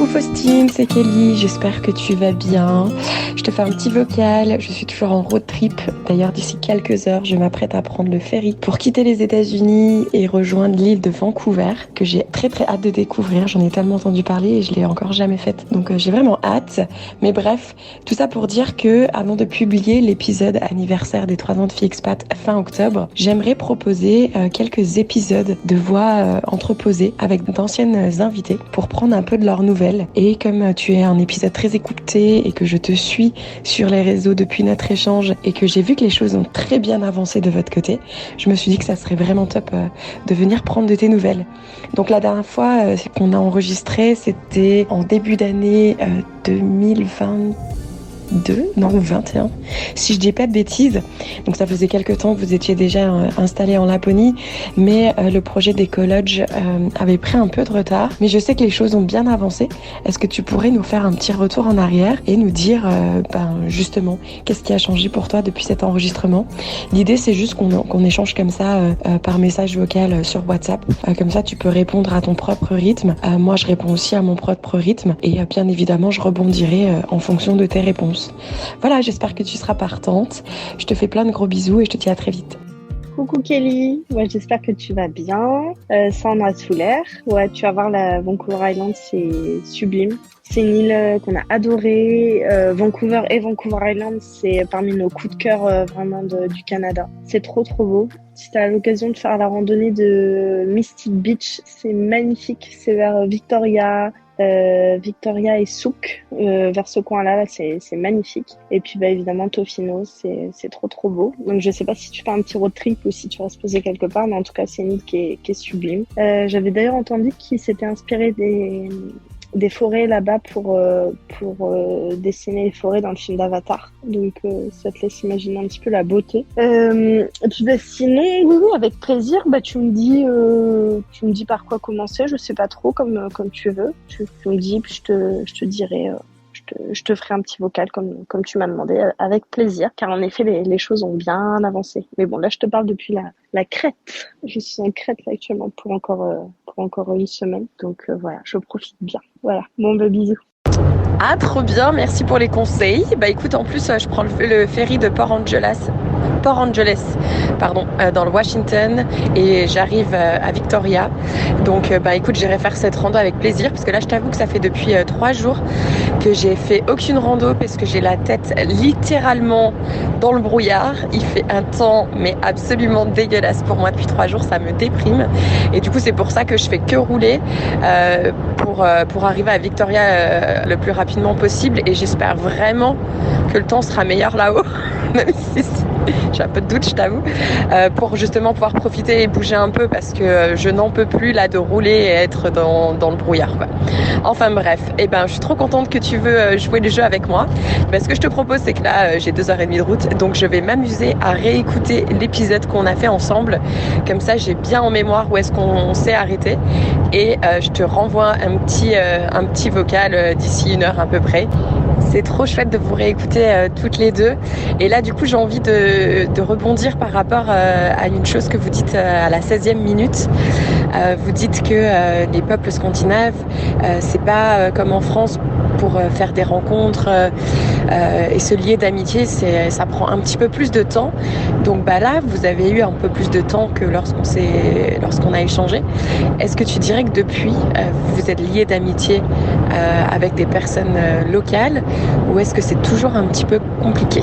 Faustine, c'est Kelly, j'espère que tu vas bien. Je te fais un petit vocal, je suis toujours en road trip. D'ailleurs, d'ici quelques heures, je m'apprête à prendre le ferry pour quitter les États-Unis et rejoindre l'île de Vancouver, que j'ai très hâte de découvrir. J'en ai tellement entendu parler et je l'ai encore jamais faite. Donc j'ai vraiment hâte. Mais bref, tout ça pour dire que avant de publier l'épisode anniversaire des 3 ans de Fille Expat fin octobre, j'aimerais proposer quelques épisodes de voix entreposées avec d'anciennes invitées pour prendre un peu de leurs nouvelles. Et comme tu es un épisode très écouté et que je te suis sur les réseaux depuis notre échange et que j'ai vu que les choses ont très bien avancé de votre côté, je me suis dit que ça serait vraiment top de venir prendre de tes nouvelles. Donc la dernière fois qu'on a enregistré, c'était en début d'année 2022, non 21, si je dis pas de bêtises. Donc ça faisait quelques temps que vous étiez déjà installé en Laponie, mais le projet d'Ecolodge avait pris un peu de retard. Mais je sais que les choses ont bien avancé. Est-ce que tu pourrais nous faire un petit retour en arrière et nous dire justement qu'est-ce qui a changé pour toi depuis cet enregistrement? L'idée c'est juste qu'on échange comme ça par message vocal sur WhatsApp. Comme ça tu peux répondre à ton propre rythme. Moi je réponds aussi à mon propre rythme et bien évidemment je rebondirai en fonction de tes réponses. Voilà, j'espère que tu seras partante. Je te fais plein de gros bisous et je te dis à très vite. Coucou Kelly, ouais, j'espère que tu vas bien. Sandra Soulaire, ouais, tu vas voir la Vancouver Island, c'est sublime. C'est une île qu'on a adorée. Vancouver et Vancouver Island, c'est parmi nos coups de cœur vraiment du Canada. C'est trop beau. Si tu as l'occasion de faire la randonnée de Mystic Beach, c'est magnifique. C'est vers Victoria et Souk, vers ce coin-là, c'est magnifique. Et puis évidemment Tofino, c'est trop beau. Donc je sais pas si tu fais un petit road trip ou si tu vas se poser quelque part, mais en tout cas c'est une île qui est sublime. J'avais d'ailleurs entendu qu'il s'était inspiré des forêts là-bas pour dessiner les forêts dans le film d'Avatar. Donc ça te laisse imaginer un petit peu la beauté. Et puis sinon, oui, avec plaisir. Tu me dis par quoi commencer. Je sais pas trop, comme tu veux. Tu me dis, puis je te dirai. Je te ferai un petit vocal comme tu m'as demandé, avec plaisir, car en effet les choses ont bien avancé. Mais bon, là je te parle depuis la Crète. Je suis en Crète là, actuellement pour encore une semaine. Donc voilà, je profite bien. Voilà, bon bisous. Ah, trop bien, merci pour les conseils. Écoute, en plus, je prends le ferry de Port Angeles, dans le Washington, et j'arrive à Victoria. Donc, écoute, j'irai faire cette rando avec plaisir, parce que là, je t'avoue que ça fait depuis 3 jours que j'ai fait aucune rando, parce que j'ai la tête littéralement dans le brouillard. Il fait un temps, mais absolument dégueulasse pour moi depuis 3 jours, ça me déprime. Et du coup, c'est pour ça que je fais que rouler pour arriver à Victoria le plus rapidement possible, et j'espère vraiment que le temps sera meilleur là-haut, même si j'ai un peu de doute, je t'avoue, pour justement pouvoir profiter et bouger un peu, parce que je n'en peux plus là de rouler et être dans le brouillard, quoi. Enfin bref, je suis trop contente que tu veux jouer le jeu avec moi. Ce que je te propose, c'est que là j'ai 2h30 de route, donc je vais m'amuser à réécouter l'épisode qu'on a fait ensemble, comme ça j'ai bien en mémoire où est-ce qu'on s'est arrêté, et je te renvoie un petit vocal d'ici 1 heure à peu près. C'est trop chouette de vous réécouter toutes les deux. Et là, du coup, j'ai envie de rebondir par rapport à une chose que vous dites à la 16e minute. Vous dites que les peuples scandinaves, c'est pas comme en France pour faire des rencontres et se lier d'amitié, ça prend un petit peu plus de temps. Donc là, vous avez eu un peu plus de temps que lorsqu'on a échangé. Est-ce que tu dirais que depuis, vous vous êtes liés d'amitié avec des personnes locales, ou est-ce que c'est toujours un petit peu compliqué ?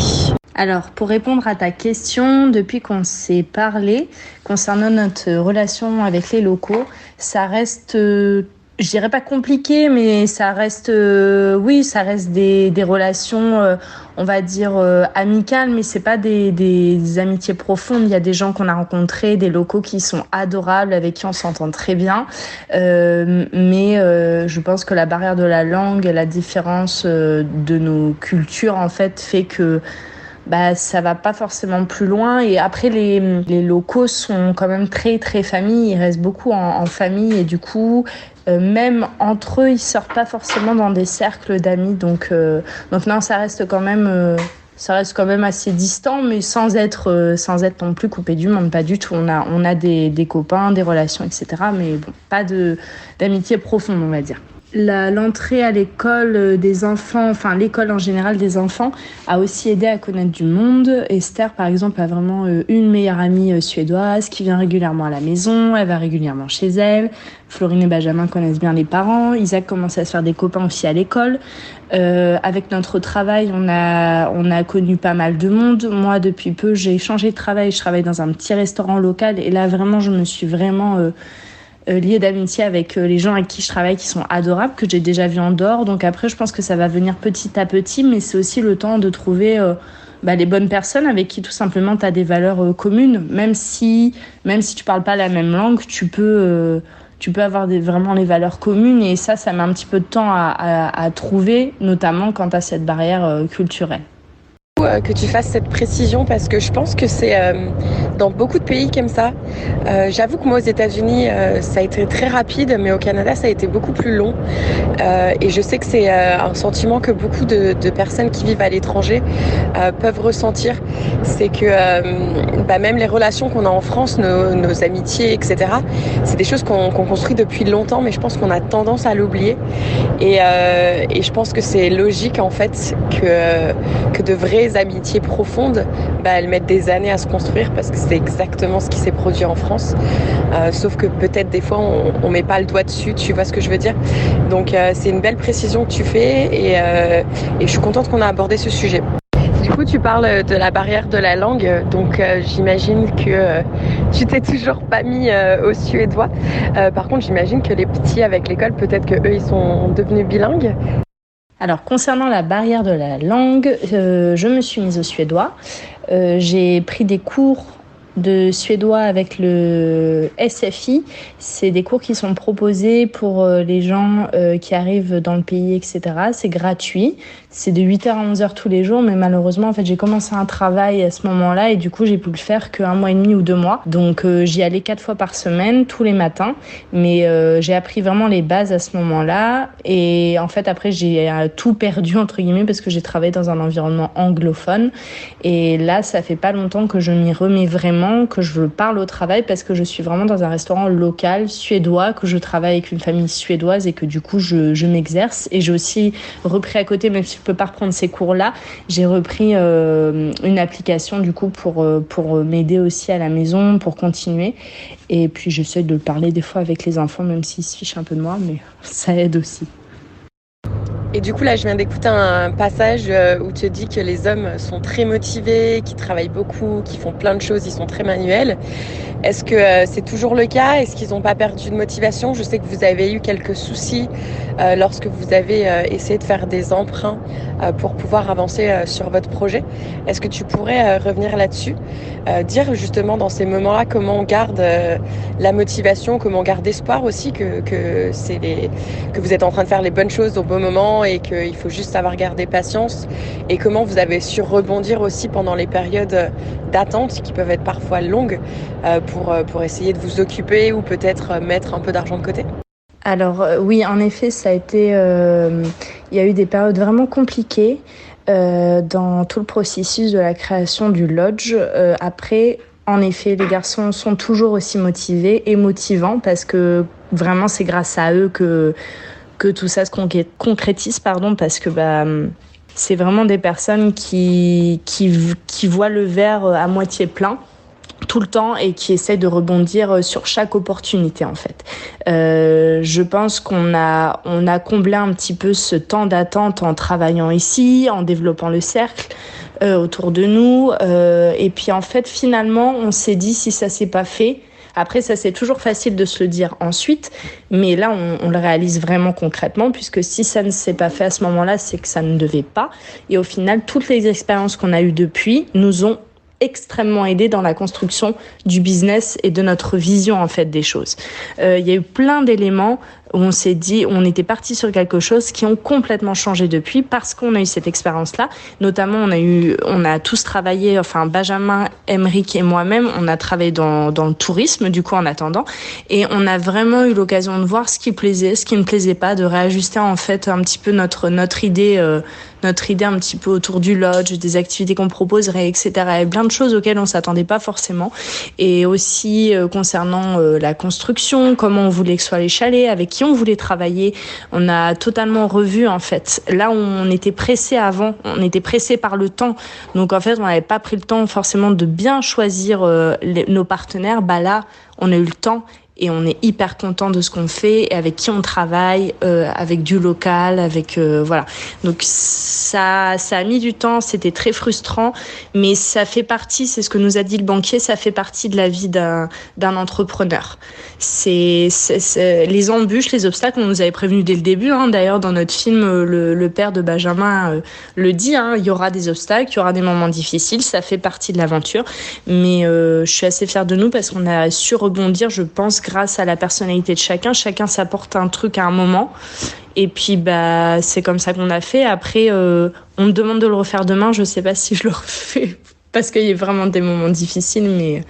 Alors, pour répondre à ta question, depuis qu'on s'est parlé concernant notre relation avec les locaux, ça reste, je dirais pas compliqué, mais ça reste, ça reste des relations, on va dire amicales, mais c'est pas des amitiés profondes. Il y a des gens qu'on a rencontrés, des locaux qui sont adorables, avec qui on s'entend très bien, mais je pense que la barrière de la langue, la différence de nos cultures en fait fait que ça va pas forcément plus loin. Et après, les locaux sont quand même très très famille, ils restent beaucoup en famille, et du coup même entre eux ils sortent pas forcément dans des cercles d'amis, donc non, ça reste quand même assez distant, mais sans être non plus coupé du monde, pas du tout. On a des copains, des relations, etc., mais bon, pas d'amitié profonde, on va dire. L'entrée à l'école des enfants, enfin l'école en général des enfants, a aussi aidé à connaître du monde. Esther, par exemple, a vraiment une meilleure amie suédoise qui vient régulièrement à la maison, elle va régulièrement chez elle. Florine et Benjamin connaissent bien les parents. Isaac commence à se faire des copains aussi à l'école. Avec notre travail, on a connu pas mal de monde. Moi, depuis peu, j'ai changé de travail. Je travaille dans un petit restaurant local et là, vraiment, je me suis vraiment liée d'amitié avec les gens avec qui je travaille qui sont adorables, que j'ai déjà vus en dehors. Donc après, je pense que ça va venir petit à petit, mais c'est aussi le temps de trouver les bonnes personnes avec qui tout simplement tu as des valeurs communes. Même si tu parles pas la même langue, tu peux avoir vraiment les valeurs communes et ça met un petit peu de temps à trouver, notamment quand tu as cette barrière culturelle. Que tu fasses cette précision parce que je pense que c'est dans beaucoup de pays comme ça. J'avoue que moi aux États-Unis ça a été très rapide, mais au Canada ça a été beaucoup plus long. Et je sais que c'est un sentiment que beaucoup de personnes qui vivent à l'étranger peuvent ressentir. C'est que même les relations qu'on a en France, nos amitiés, etc., c'est des choses qu'on construit depuis longtemps, mais je pense qu'on a tendance à l'oublier. Et je pense que c'est logique en fait que de vraies amitiés profondes, elles mettent des années à se construire parce que c'est exactement ce qui s'est produit en France. Sauf que peut-être des fois on met pas le doigt dessus, tu vois ce que je veux dire. Donc c'est une belle précision que tu fais et je suis contente qu'on a abordé ce sujet. Du coup, tu parles de la barrière de la langue, donc j'imagine que tu t'es toujours pas mis au suédois. Par contre, j'imagine que les petits avec l'école, peut-être que eux, ils sont devenus bilingues. Alors, concernant la barrière de la langue, je me suis mise au suédois. J'ai pris des cours de suédois avec le SFI. C'est des cours qui sont proposés pour les gens qui arrivent dans le pays, etc. C'est gratuit. C'est de 8h à 11h tous les jours, mais malheureusement, en fait, j'ai commencé un travail à ce moment-là et du coup, j'ai pu le faire qu'un mois et demi ou 2 mois. Donc, j'y allais 4 fois par semaine, tous les matins. Mais j'ai appris vraiment les bases à ce moment-là. Et en fait, après, j'ai tout perdu, entre guillemets, parce que j'ai travaillé dans un environnement anglophone. Et là, ça fait pas longtemps que je m'y remets vraiment, que je parle au travail parce que je suis vraiment dans un restaurant local suédois, que je travaille avec une famille suédoise et que du coup, je m'exerce. Et j'ai aussi repris à côté, même si je peux pas reprendre ces cours-là, j'ai repris une application du coup pour m'aider aussi à la maison, pour continuer. Et puis j'essaie de parler des fois avec les enfants, même s'ils se fichent un peu de moi, mais ça aide aussi. Et du coup, là, je viens d'écouter un passage où tu dis que les hommes sont très motivés, qui travaillent beaucoup, qui font plein de choses, ils sont très manuels. Est-ce que c'est toujours le cas ? Est-ce qu'ils n'ont pas perdu de motivation ? Je sais que vous avez eu quelques soucis lorsque vous avez essayé de faire des emprunts pour pouvoir avancer sur votre projet. Est-ce que tu pourrais revenir là-dessus ? Dire justement dans ces moments-là comment on garde la motivation, comment on garde espoir aussi que vous êtes en train de faire les bonnes choses au bon moment et qu'il faut juste savoir garder patience et comment vous avez su rebondir aussi pendant les périodes d'attente qui peuvent être parfois longues pour essayer de vous occuper ou peut-être mettre un peu d'argent de côté. Alors oui, en effet, ça a été, il y a eu des périodes vraiment compliquées dans tout le processus de la création du lodge. Après, en effet, les garçons sont toujours aussi motivés et motivants parce que vraiment c'est grâce à eux que tout ça se concrétise, parce que c'est vraiment des personnes qui voient le verre à moitié plein tout le temps et qui essaie de rebondir sur chaque opportunité en fait. Je pense qu'on a comblé un petit peu ce temps d'attente en travaillant ici, en développant le cercle autour de nous. Et puis en fait, finalement, on s'est dit si ça s'est pas fait. Après, ça, c'est toujours facile de se le dire ensuite, mais là, on le réalise vraiment concrètement, puisque si ça ne s'est pas fait à ce moment-là, c'est que ça ne devait pas. Et au final, toutes les expériences qu'on a eues depuis nous ont extrêmement aidé dans la construction du business et de notre vision en fait des choses. Il y a eu plein d'éléments où on s'est dit, on était parti sur quelque chose qui ont complètement changé depuis parce qu'on a eu cette expérience-là. Notamment, on a tous travaillé, enfin Benjamin, Emeric et moi-même, on a travaillé dans le tourisme du coup en attendant, et on a vraiment eu l'occasion de voir ce qui plaisait, ce qui ne plaisait pas, de réajuster en fait un petit peu notre idée un petit peu autour du lodge, des activités qu'on proposerait, etc. Et plein de choses auxquelles on s'attendait pas forcément. Et aussi concernant la construction, comment on voulait que soient les chalets, avec qui on voulait travailler. On a totalement revu, en fait. Là, on était pressé avant, on était pressé par le temps. Donc, en fait, on n'avait pas pris le temps forcément de bien choisir nos partenaires. Là, on a eu le temps. Et on est hyper content de ce qu'on fait et avec qui on travaille, avec du local, avec voilà. Donc ça a mis du temps, c'était très frustrant, mais ça fait partie, c'est ce que nous a dit le banquier, ça fait partie de la vie d'un entrepreneur. C'est les embûches, les obstacles, on nous avait prévenu dès le début. D'ailleurs, dans notre film, le père de Benjamin le dit. Il y aura des obstacles, il y aura des moments difficiles, ça fait partie de l'aventure. Mais je suis assez fière de nous parce qu'on a su rebondir, je pense, grâce à la personnalité de chacun. Chacun s'apporte un truc à un moment. Et puis, c'est comme ça qu'on a fait. Après, on me demande de le refaire demain. Je ne sais pas si je le refais parce qu'il y a vraiment des moments difficiles.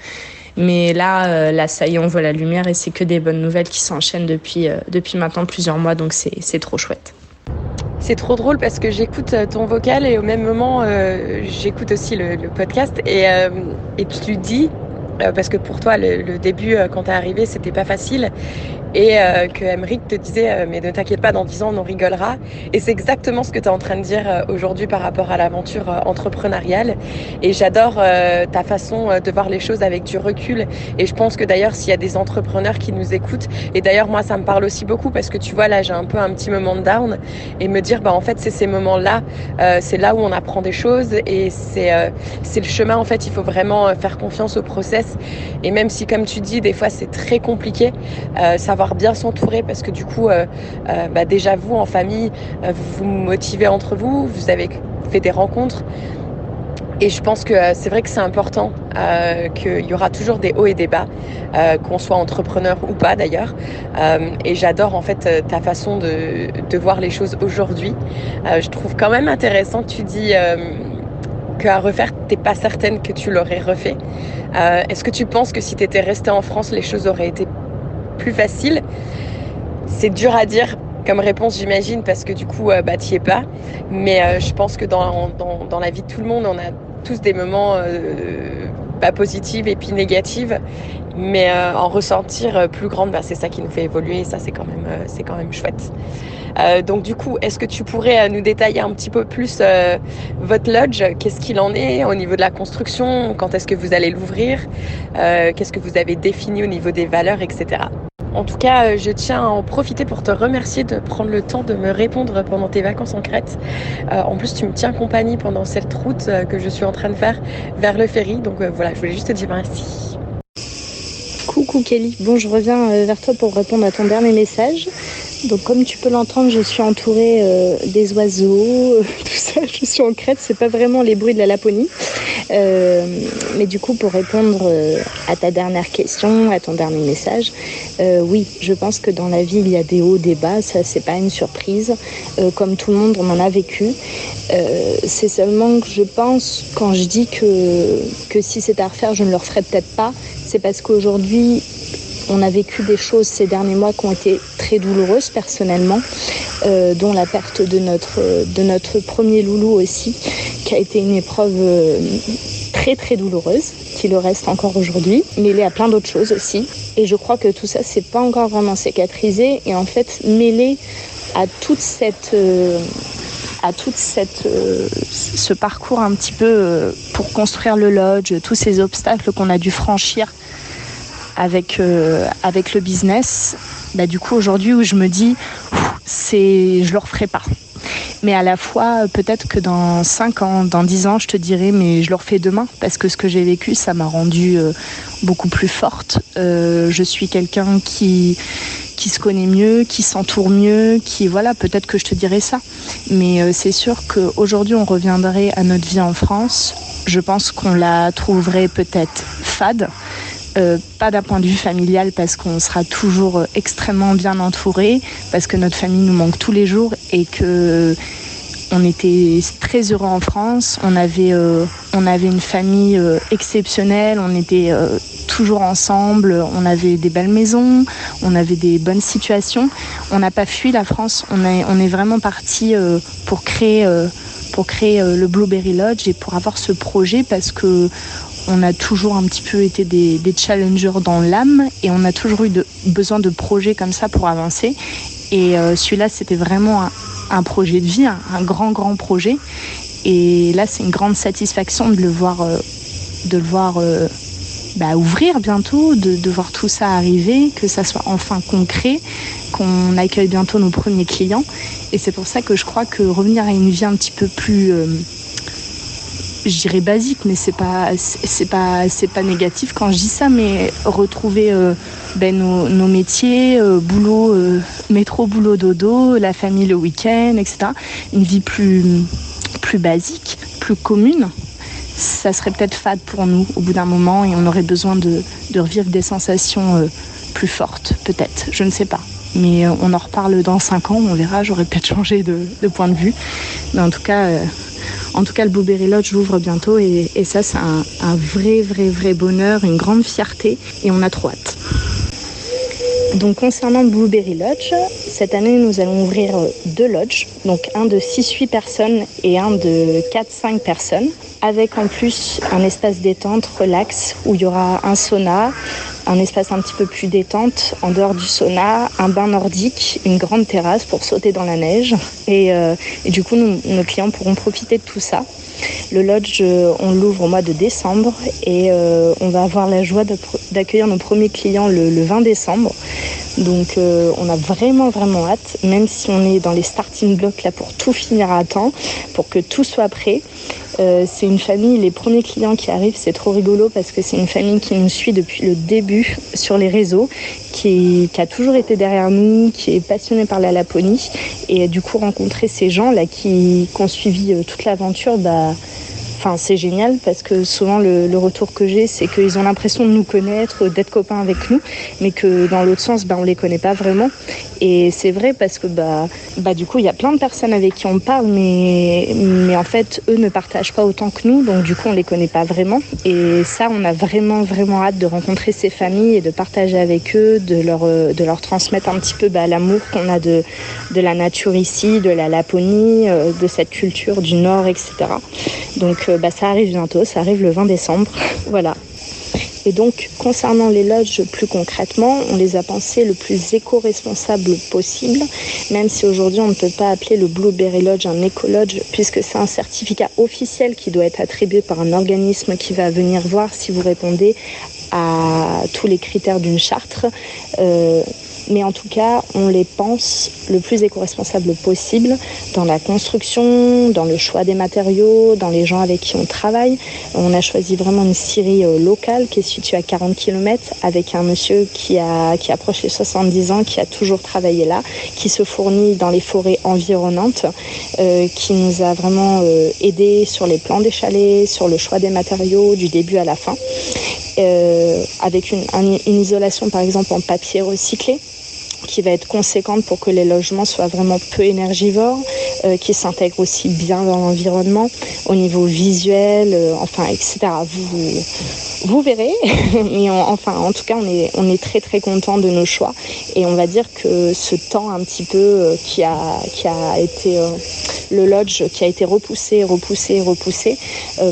Mais là, ça y est, on voit la lumière et c'est que des bonnes nouvelles qui s'enchaînent depuis maintenant plusieurs mois. Donc, c'est trop chouette. C'est trop drôle parce que j'écoute ton vocal et au même moment, j'écoute aussi le podcast et tu dis... parce que pour toi, le début, quand t'es arrivé, c'était pas facile. Et que Aymeric te disait mais ne t'inquiète pas, dans 10 ans, on en rigolera. Et c'est exactement ce que tu es en train de dire aujourd'hui par rapport à l'aventure entrepreneuriale. Et j'adore ta façon de voir les choses avec du recul. Et je pense que d'ailleurs, s'il y a des entrepreneurs qui nous écoutent, et d'ailleurs, moi, ça me parle aussi beaucoup parce que tu vois, là, j'ai un peu un petit moment de down et me dire, en fait, c'est ces moments-là, c'est là où on apprend des choses et c'est le chemin. En fait, il faut vraiment faire confiance au process. Et même si, comme tu dis, des fois, c'est très compliqué, savoir bien s'entourer parce que du coup, déjà vous, en famille, vous vous motivez entre vous, vous avez fait des rencontres. Et je pense que c'est vrai que c'est important qu'il y aura toujours des hauts et des bas, qu'on soit entrepreneur ou pas d'ailleurs. Et j'adore en fait ta façon de voir les choses aujourd'hui. Je trouve quand même intéressant que tu dis qu'à refaire, t'es pas certaine que tu l'aurais refait. Est-ce que tu penses que si tu étais restée en France, les choses auraient été plus faciles? C'est dur à dire comme réponse, j'imagine, parce que du coup, t'y es pas. Mais je pense que dans la vie de tout le monde, on a tous des moments pas positifs et puis négatifs. Mais en ressentir plus grande, c'est ça qui nous fait évoluer. Et ça, c'est quand même chouette. Donc du coup, est-ce que tu pourrais nous détailler un petit peu plus votre lodge? Qu'est-ce qu'il en est au niveau de la construction? Quand est-ce que vous allez l'ouvrir? Qu'est-ce que vous avez défini au niveau des valeurs, etc. En tout cas, je tiens à en profiter pour te remercier de prendre le temps de me répondre pendant tes vacances en Crète. En plus, tu me tiens compagnie pendant cette route que je suis en train de faire vers le ferry. Donc voilà, je voulais juste te dire merci. Coucou Kelly, bon je reviens vers toi pour répondre à ton dernier message. Donc comme tu peux l'entendre, je suis entourée des oiseaux, tout ça, je suis en Crète, c'est pas vraiment les bruits de la Laponie. Mais du coup pour répondre à ta dernière question, à ton dernier message, oui, je pense que dans la vie il y a des hauts, des bas, ça c'est pas une surprise. Comme tout le monde, on en a vécu. C'est seulement que je pense, quand je dis que si c'est à refaire, je ne le referais peut-être pas, c'est parce qu'aujourd'hui, on a vécu des choses ces derniers mois qui ont été très douloureuses personnellement, dont la perte de notre premier loulou aussi, qui a été une épreuve très très douloureuse, qui le reste encore aujourd'hui, mêlée à plein d'autres choses aussi. Et je crois que tout ça, c'est pas encore vraiment cicatrisé, et en fait, mêlé à ce parcours un petit peu pour construire le lodge, tous ces obstacles qu'on a dû franchir avec le business, du coup aujourd'hui où je me dis je le referai pas. Mais à la fois peut-être que dans 5 ans, dans 10 ans, je te dirai mais je le refais demain parce que ce que j'ai vécu, ça m'a rendue beaucoup plus forte. Je suis quelqu'un qui se connaît mieux, qui s'entoure mieux, peut-être que je te dirai ça. Mais c'est sûr qu'aujourd'hui, on reviendrait à notre vie en France. Je pense qu'on la trouverait peut-être fade. Pas d'un point de vue familial parce qu'on sera toujours extrêmement bien entouré, parce que notre famille nous manque tous les jours et que on était très heureux en France. On avait une famille exceptionnelle, on était toujours ensemble, on avait des belles maisons, on avait des bonnes situations. On n'a pas fui la France, on est vraiment parti pour créer le Blueberry Lodge et pour avoir ce projet parce que on a toujours un petit peu été des challengers dans l'âme et on a toujours eu besoin de projets comme ça pour avancer. Et celui-là, c'était vraiment un projet de vie, un grand projet. Et là, c'est une grande satisfaction de le voir ouvrir bientôt, de voir tout ça arriver, que ça soit enfin concret, qu'on accueille bientôt nos premiers clients. Et c'est pour ça que je crois que revenir à une vie un petit peu plus, je dirais basique, mais c'est pas négatif quand je dis ça, mais retrouver nos métiers, boulot, métro, boulot, dodo, la famille le week-end, etc. Une vie plus basique, plus commune. Ça serait peut-être fade pour nous au bout d'un moment et on aurait besoin de revivre des sensations plus fortes, peut-être, je ne sais pas. Mais on en reparle dans 5 ans, on verra, j'aurais peut-être changé de point de vue. Mais en tout cas, le Blueberry Lodge ouvre bientôt et ça, c'est un vrai bonheur, une grande fierté et on a trop hâte. Donc concernant Blueberry Lodge, cette année nous allons ouvrir 2 lodges, donc un de 6-8 personnes et un de 4-5 personnes, avec en plus un espace détente, relax, où il y aura un sauna, un espace un petit peu plus détente, en dehors du sauna, un bain nordique, une grande terrasse pour sauter dans la neige. Et du coup, nos clients pourront profiter de tout ça. Le lodge, on l'ouvre au mois de décembre et on va avoir la joie d'accueillir nos premiers clients le 20 décembre. Donc on a vraiment hâte, même si on est dans les starting blocks là pour tout finir à temps, pour que tout soit prêt. C'est une famille, les premiers clients qui arrivent, c'est trop rigolo parce que c'est une famille qui nous suit depuis le début sur les réseaux, qui a toujours été derrière nous, qui est passionnée par la Laponie. Et du coup, rencontrer ces gens-là qui ont suivi toute l'aventure, c'est génial parce que souvent le retour que j'ai, c'est qu'ils ont l'impression de nous connaître, d'être copains avec nous, mais que dans l'autre sens, on les connaît pas vraiment. Et c'est vrai parce que du coup, il y a plein de personnes avec qui on parle, mais en fait, eux ne partagent pas autant que nous, donc du coup, on les connaît pas vraiment. Et ça, on a vraiment hâte de rencontrer ces familles et de partager avec eux, de leur transmettre un petit peu l'amour qu'on a de la nature ici, de la Laponie, de cette culture du Nord, etc. Donc ça arrive bientôt, ça arrive le 20 décembre, voilà. Et donc, concernant les lodges plus concrètement, on les a pensés le plus éco-responsable possible, même si aujourd'hui on ne peut pas appeler le Blueberry Lodge un éco-lodge, puisque c'est un certificat officiel qui doit être attribué par un organisme qui va venir voir si vous répondez à tous les critères d'une charte. Mais en tout cas, on les pense le plus éco-responsable possible dans la construction, dans le choix des matériaux, dans les gens avec qui on travaille. On a choisi vraiment une scierie locale qui est située à 40 km avec un monsieur qui approche les 70 ans, qui a toujours travaillé là, qui se fournit dans les forêts environnantes, qui nous a vraiment aidés sur les plans des chalets, sur le choix des matériaux du début à la fin, avec une isolation par exemple en papier recyclé, qui va être conséquente pour que les logements soient vraiment peu énergivores, qui s'intègrent aussi bien dans l'environnement, au niveau visuel, etc. Vous verrez, mais en tout cas, on est très contents de nos choix. Et on va dire que ce temps un petit peu qui a été le lodge, qui a été repoussé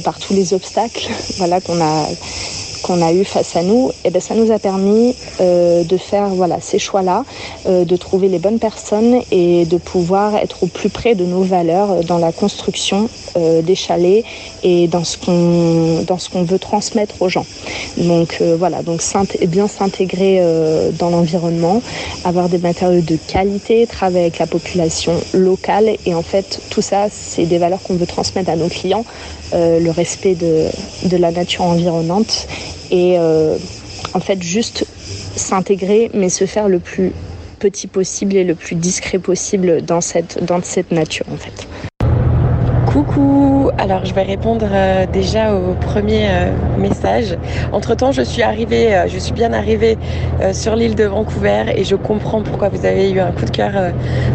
par tous les obstacles, voilà, qu'on a eu face à nous, ça nous a permis de faire ces choix-là, de trouver les bonnes personnes et de pouvoir être au plus près de nos valeurs dans la construction des chalets et dans ce qu'on veut transmettre aux gens. Donc bien s'intégrer dans l'environnement, avoir des matériaux de qualité, travailler avec la population locale et en fait tout ça c'est des valeurs qu'on veut transmettre à nos clients, le respect de la nature environnante et en fait juste s'intégrer mais se faire le plus petit possible et le plus discret possible dans cette nature en fait. Coucou, alors je vais répondre déjà au premier message. Entre-temps, je suis bien arrivée sur l'île de Vancouver et je comprends pourquoi vous avez eu un coup de cœur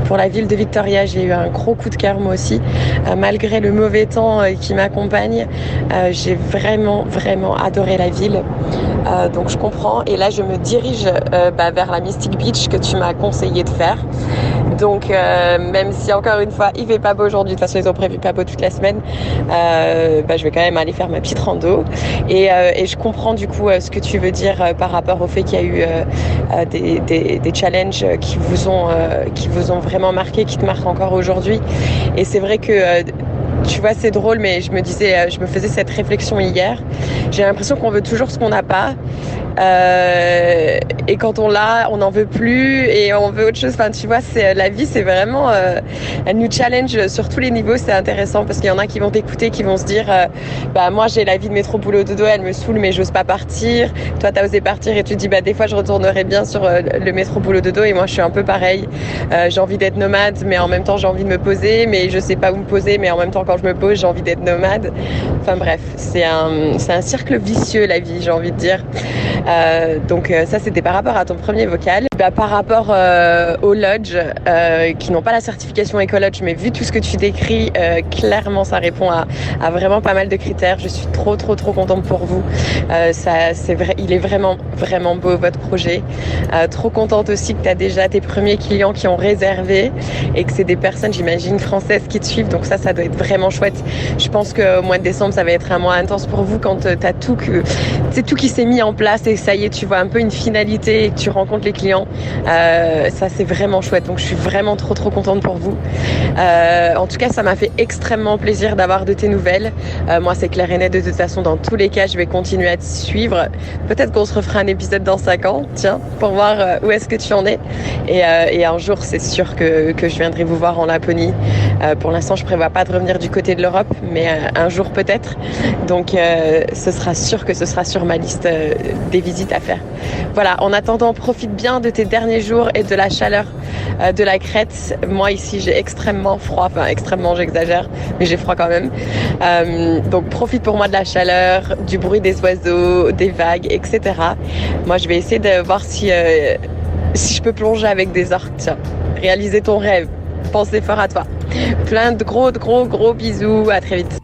pour la ville de Victoria. J'ai eu un gros coup de cœur moi aussi. Malgré le mauvais temps qui m'accompagne, j'ai vraiment adoré la ville. Donc je comprends et là je me dirige vers la Mystic Beach que tu m'as conseillé de faire. Donc même si encore une fois il fait pas beau aujourd'hui, de toute façon ils ont prévu pas beau toute la semaine, je vais quand même aller faire ma petite rando. Et je comprends du coup ce que tu veux dire par rapport au fait qu'il y a eu des challenges qui vous ont vraiment marqué, qui te marquent encore aujourd'hui. Et c'est vrai que tu vois, c'est drôle, mais je me faisais cette réflexion hier. J'ai l'impression qu'on veut toujours ce qu'on n'a pas. Et quand on l'a, on n'en veut plus et on veut autre chose. Enfin, tu vois, la vie, c'est vraiment, elle nous challenge sur tous les niveaux. C'est intéressant parce qu'il y en a qui vont t'écouter, qui vont se dire, moi, j'ai la vie de métro boulot dodo, elle me saoule, mais j'ose pas partir. Toi, t'as osé partir et tu te dis, des fois, je retournerai bien sur le métro boulot dodo. Et moi, je suis un peu pareil. J'ai envie d'être nomade, mais en même temps, j'ai envie de me poser, mais je sais pas où me poser, mais en même temps, quand je me pose, j'ai envie d'être nomade. Enfin bref, c'est un cercle vicieux, la vie, j'ai envie de dire. Donc ça, c'était par rapport à ton premier vocal. Par rapport aux lodges qui n'ont pas la certification Ecolodge, mais vu tout ce que tu décris, clairement, ça répond à vraiment pas mal de critères. Je suis trop contente pour vous. C'est vrai, il est vraiment beau votre projet. Trop contente aussi que tu as déjà tes premiers clients qui ont réservé et que c'est des personnes, j'imagine, françaises qui te suivent. Donc ça doit être vraiment chouette. Je pense qu'au mois de décembre, ça va être un mois intense pour vous quand tu as tout qui s'est mis en place et ça y est, tu vois un peu une finalité et que tu rencontres les clients. Ça, c'est vraiment chouette. Donc, je suis vraiment trop contente pour vous. En tout cas, ça m'a fait extrêmement plaisir d'avoir de tes nouvelles. Moi, c'est clair et net. De toute façon, dans tous les cas, je vais continuer à te suivre. Peut-être qu'on se refera un épisode dans 5 ans, tiens, pour voir où est-ce que tu en es. Et un jour, c'est sûr que je viendrai vous voir en Laponie. Pour l'instant, je prévois pas de revenir du côté de l'Europe, mais un jour peut-être. Donc, ce sera sûr que ce sera sur ma liste des visites à faire. Voilà, en attendant, profite bien de tes derniers jours et de la chaleur de la Crète. Moi, ici, j'ai extrêmement froid. Enfin, extrêmement, j'exagère, mais j'ai froid quand même. Donc, profite pour moi de la chaleur, du bruit des oiseaux, des vagues, etc. Moi, je vais essayer de voir si je peux plonger avec des orques. Tiens, réaliser ton rêve. Pensez fort à toi. Plein de gros bisous. À très vite.